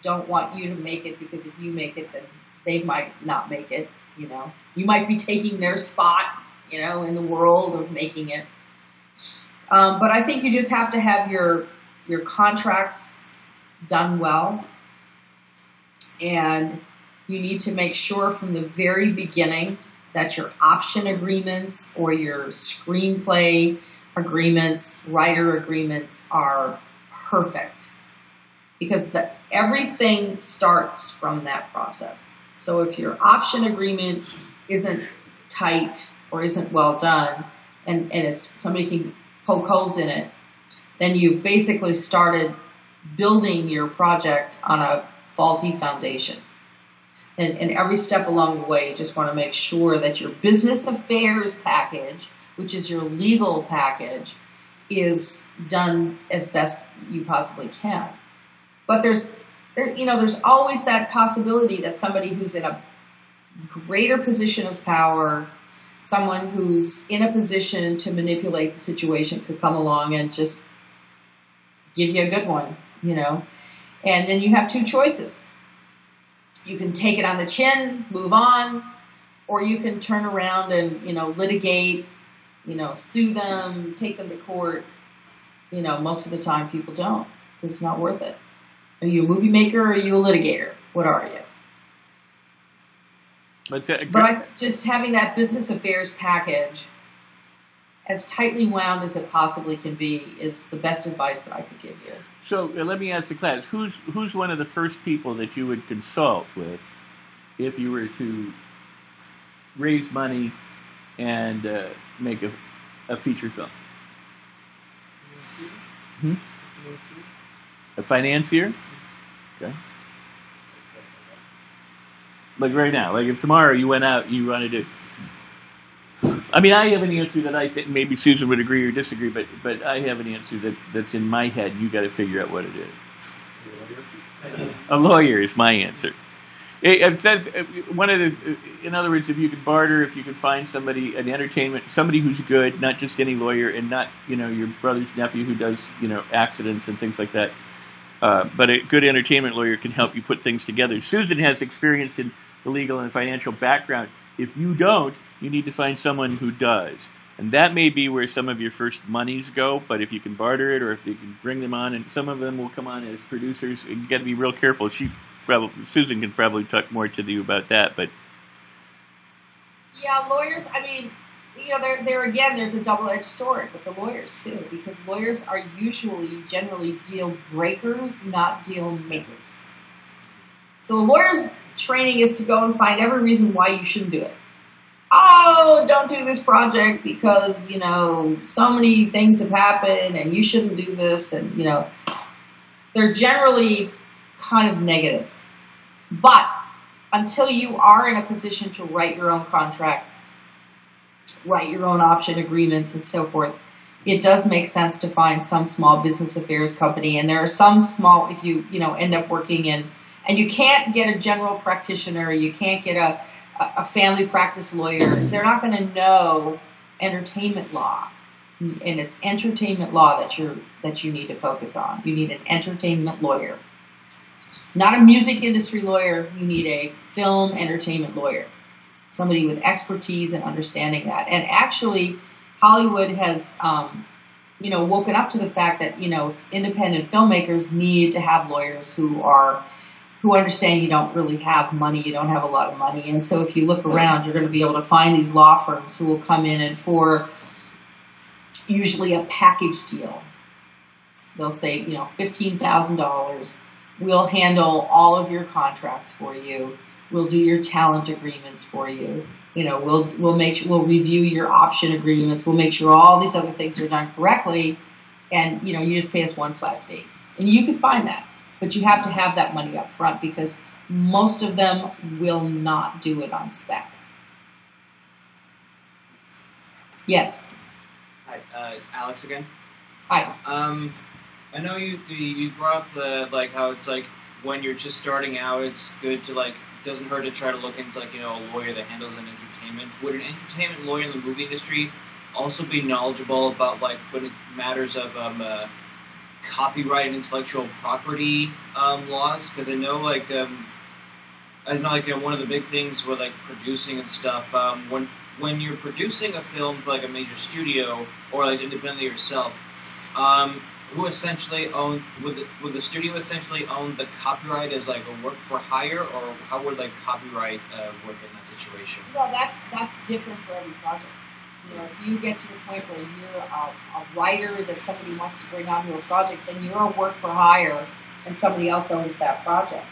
Don't want you to make it, because if you make it, then they might not make it. You might be taking their spot, in the world of making it. But I think you just have to have your contracts done well, and you need to make sure from the very beginning that your option agreements or your screenplay agreements, writer agreements are perfect, because everything starts from that process. So if your option agreement isn't tight or isn't well done, and somebody can poke holes in it, then you've basically started building your project on a faulty foundation. And every step along the way, you just want to make sure that your business affairs package, which is your legal package, is done as best you possibly can. But there's always that possibility that somebody who's in a greater position of power, someone who's in a position to manipulate the situation, could come along and just give you a good one, And then you have two choices. You can take it on the chin, move on, or you can turn around and, litigate, sue them, take them to court. Most of the time people don't. It's not worth it. Are you a movie maker or are you a litigator? What are you? But I think just having that business affairs package as tightly wound as it possibly can be is the best advice that I could give you. So let me ask the class, who's one of the first people that you would consult with if you were to raise money and make a feature film? A financier? Okay. Like right now, like if tomorrow you went out and you wanted to... I mean, I have an answer that I think maybe Susan would agree or disagree, but I have an answer that's in my head. You got to figure out what it is. A lawyer is my answer. It says in other words, if you could barter, if you could find somebody, somebody who's good, not just any lawyer, and not your brother's nephew who does accidents and things like that, but a good entertainment lawyer can help you put things together. Susan has experience in the legal and financial background. If you don't, you need to find someone who does. And that may be where some of your first monies go, but if you can barter it or if you can bring them on, and some of them will come on as producers, you got to be real careful. Susan can probably talk more to you about that, but... Yeah, lawyers, I mean, there again, there's a double-edged sword with the lawyers, too, because lawyers are generally deal breakers, not deal makers. So the lawyer's training is to go and find every reason why you shouldn't do it. Oh, don't do this project because, so many things have happened and you shouldn't do this. And, they're generally kind of negative. But until you are in a position to write your own contracts, write your own option agreements and so forth, it does make sense to find some small business affairs company. And there are some small, if you, end up working in, and you can't get a general practitioner, you can't get a family practice lawyer, they're not going to know entertainment law. And it's entertainment law that you need to focus on. You need an entertainment lawyer. Not a music industry lawyer, you need a film entertainment lawyer. Somebody with expertise and understanding that. And actually, Hollywood has, woken up to the fact that, independent filmmakers need to have lawyers who understand you don't really have money, you don't have a lot of money. And so if you look around, you're going to be able to find these law firms who will come in and for usually a package deal, they'll say, $15,000. We'll handle all of your contracts for you. We'll do your talent agreements for you. We'll review your option agreements. We'll make sure all these other things are done correctly. And, you just pay us one flat fee. And you can find that. But you have to have that money up front because most of them will not do it on spec. Yes. Hi, it's Alex again. Hi. I know you brought up the like how it's like when you're just starting out, it's good to like doesn't hurt to try to look into like a lawyer that handles an entertainment. Would an entertainment lawyer in the movie industry also be knowledgeable about like when it matters of copyright and intellectual property laws? Because I know one of the big things with like producing and stuff when you're producing a film for like a major studio or like independently yourself, who essentially would the studio essentially own the copyright as like a work for hire, or how would like copyright work in that situation? Well, that's different for every project. If you get to the point where you're a writer that somebody wants to bring onto a project, then you're a work for hire, and somebody else owns that project.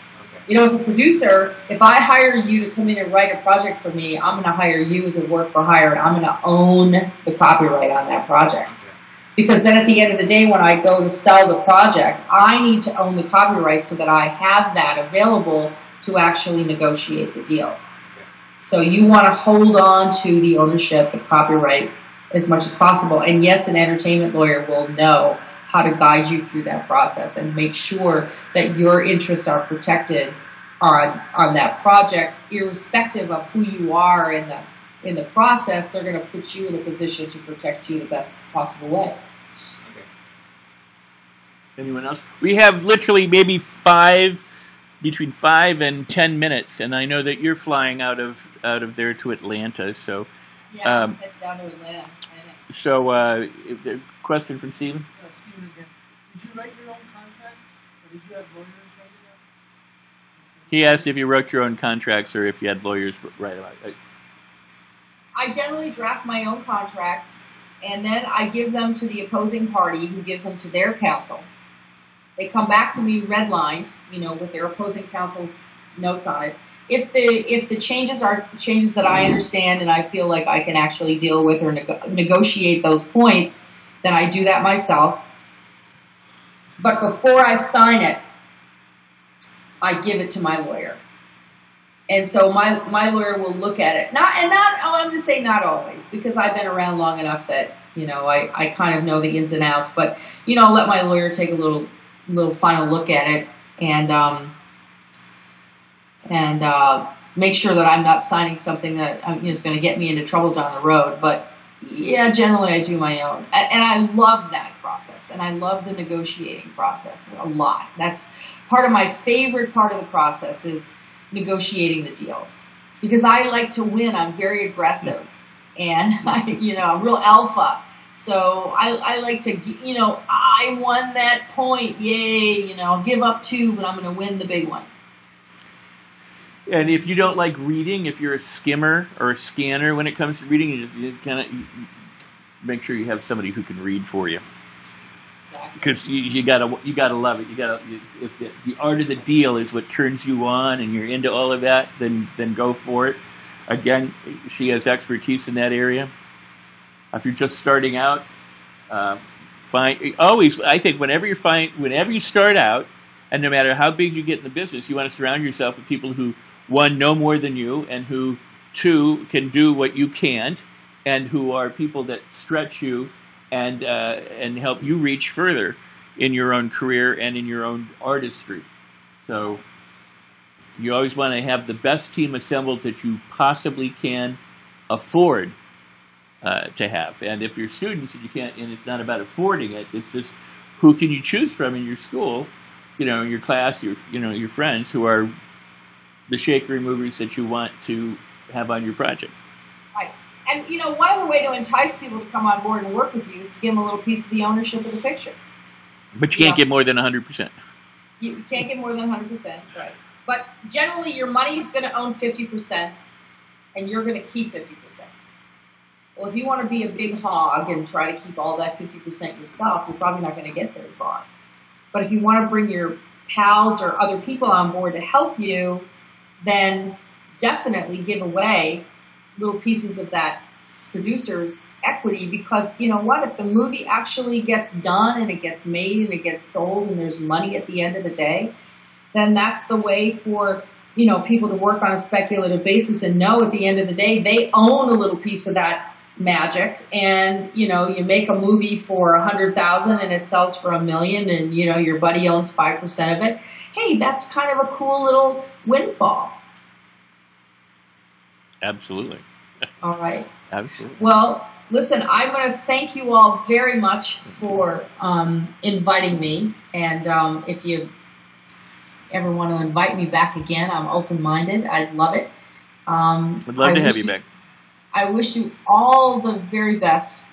Okay. As a producer, if I hire you to come in and write a project for me, I'm going to hire you as a work for hire, and I'm going to own the copyright on that project. Okay. Because then at the end of the day, when I go to sell the project, I need to own the copyright so that I have that available to actually negotiate the deals. So you want to hold on to the ownership, the copyright, as much as possible. And yes, an entertainment lawyer will know how to guide you through that process and make sure that your interests are protected on that project, irrespective of who you are in the process. They're going to put you in a position to protect you the best possible way. Okay. Anyone else? We have literally maybe between 5 and 10 minutes, and I know that you're flying out of there to Atlanta. So, Yeah, I'm heading down to Atlanta. So, the question from Stephen. Stephen again. Did you write your own contracts, or did you have lawyers write them? He asked if you wrote your own contracts or if you had lawyers write about it. I generally draft my own contracts, and then I give them to the opposing party, who gives them to their counsel. They come back to me redlined, with their opposing counsel's notes on it. If the changes are changes that I understand and I feel like I can actually deal with or negotiate those points, then I do that myself. But before I sign it, I give it to my lawyer. And so my lawyer will look at it. I'm going to say not always, because I've been around long enough that, I kind of know the ins and outs. But, I'll let my lawyer take a little final look at it and make sure that I'm not signing something that is going to get me into trouble down the road. But yeah, generally I do my own, and I love that process, and I love the negotiating process a lot. That's part of my favorite part of the process is negotiating the deals, because I like to win. I'm very aggressive, and I'm real alpha. So I like to, I won that point, yay, I'll give up 2, but I'm going to win the big one. And if you don't like reading, if you're a skimmer or a scanner when it comes to reading, you kind of make sure you have somebody who can read for you. Exactly. Because you gotta love it. If the art of the deal is what turns you on and you're into all of that, then go for it. Again, she has expertise in that area. If you're just starting out, I think whenever you start out, and no matter how big you get in the business, you want to surround yourself with people who, 1, know more than you, and who, 2, can do what you can't, and who are people that stretch you and help you reach further in your own career and in your own artistry. So you always want to have the best team assembled that you possibly can afford to have. And if you're students and you can't, and it's not about affording it, it's just who can you choose from in your school, your class, your friends who are the shaker removers that you want to have on your project. Right. And, one other way to entice people to come on board and work with you is to give them a little piece of the ownership of the picture. But you can't get more than 100%. You can't get more than 100%, right. But generally your money is going to own 50%, and you're going to keep 50%. Well, if you want to be a big hog and try to keep all that 50% yourself, you're probably not going to get very far. But if you want to bring your pals or other people on board to help you, then definitely give away little pieces of that producer's equity, because if the movie actually gets done and it gets made and it gets sold and there's money at the end of the day, then that's the way for people to work on a speculative basis and know at the end of the day they own a little piece of that magic, and you know, you make a movie for 100,000 and it sells for $1 million, and you know your buddy owns 5% of it. Hey, that's kind of a cool little windfall. Absolutely. All right. Absolutely. Well, listen, I'm going to thank you all very much for inviting me, and if you ever want to invite me back again, I'm open-minded. I'd love it. Would love to have you back. I wish you all the very best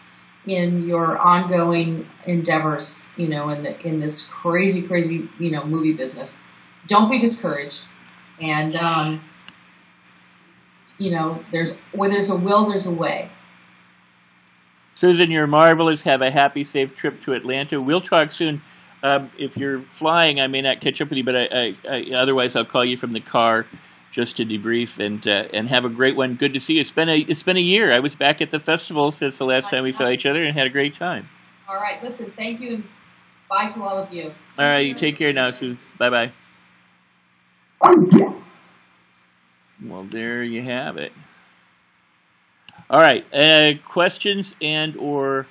in your ongoing endeavors, you know, in this crazy, you know, movie business. Don't be discouraged. And, you know, where there's a will, there's a way. Susan, you're marvelous. Have a happy, safe trip to Atlanta. We'll talk soon. If you're flying, I may not catch up with you, but otherwise I'll call you from the car just to debrief and have a great one. Good to see you. It's been a year. I was back at the festival since the last time we saw each other and had a great time. All right. Listen, thank you, and bye to all of you. All right. You take care now, Susan. Bye-bye. Well, there you have it. All right. Questions and or